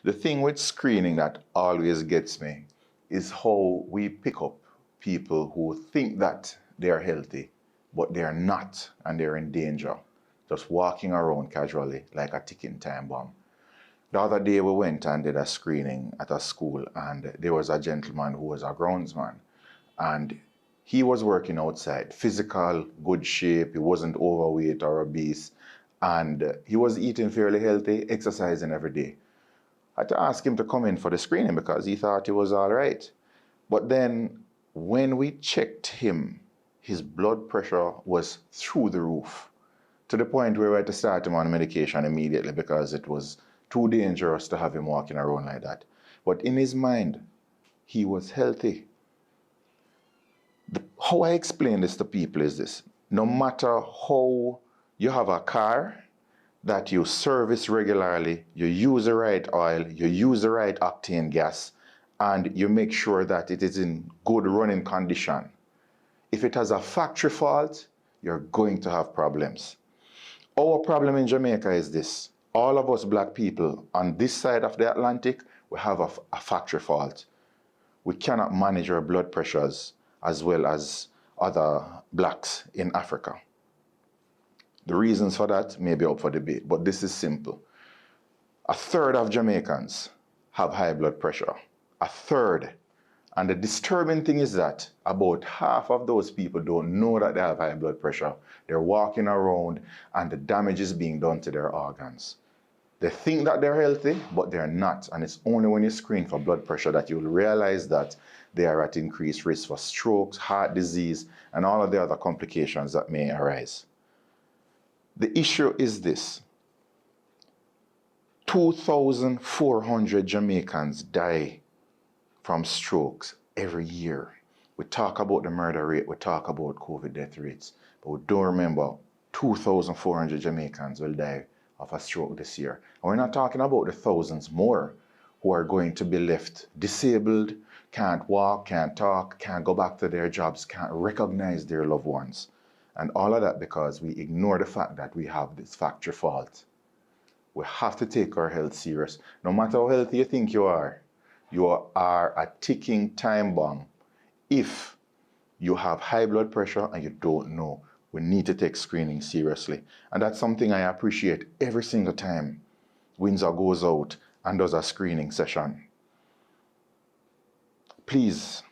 The thing with screening that always gets me is how we pick up people who think that they are healthy, but they are not, and they're in danger, just walking around casually like a ticking time bomb. The other day we went and did a screening at a school, and there was a gentleman who was a groundsman, and he was working outside, physical, good shape, he wasn't overweight or obese, and he was eating fairly healthy, exercising every day. I had to ask him to come in for the screening because he thought he was all right. But then when we checked him, his blood pressure was through the roof, to the point where we had to start him on medication immediately because it was too dangerous to have him walking around like that. But in his mind, he was healthy. How I explain this to people is this: no matter how you have a car that you service regularly, you use the right oil, you use the right octane gas, and you make sure that it is in good running condition. If it has a factory fault, you're going to have problems. Our problem in Jamaica is this: all of us black people on this side of the Atlantic, we have a factory fault. We cannot manage our blood pressures as well as other blacks in Africa. The reasons for that may be up for debate, but this is simple. A third of Jamaicans have high blood pressure. A third. And the disturbing thing is that about half of those people don't know that they have high blood pressure. They're walking around and the damage is being done to their organs. They think that they're healthy, but they're not. And it's only when you screen for blood pressure that you'll realize that they are at increased risk for strokes, heart disease, and all of the other complications that may arise. The issue is this: 2,400 Jamaicans die from strokes every year. We talk about the murder rate, we talk about COVID death rates, but we don't remember 2,400 Jamaicans will die of a stroke this year. And we're not talking about the thousands more who are going to be left disabled, can't walk, can't talk, can't go back to their jobs, can't recognize their loved ones. And all of that because we ignore the fact that we have this factory fault. We have to take our health serious. No matter how healthy you think you are a ticking time bomb if you have high blood pressure and you don't know. We need to take screening seriously. And that's something I appreciate every single time Windsor goes out and does a screening session. Please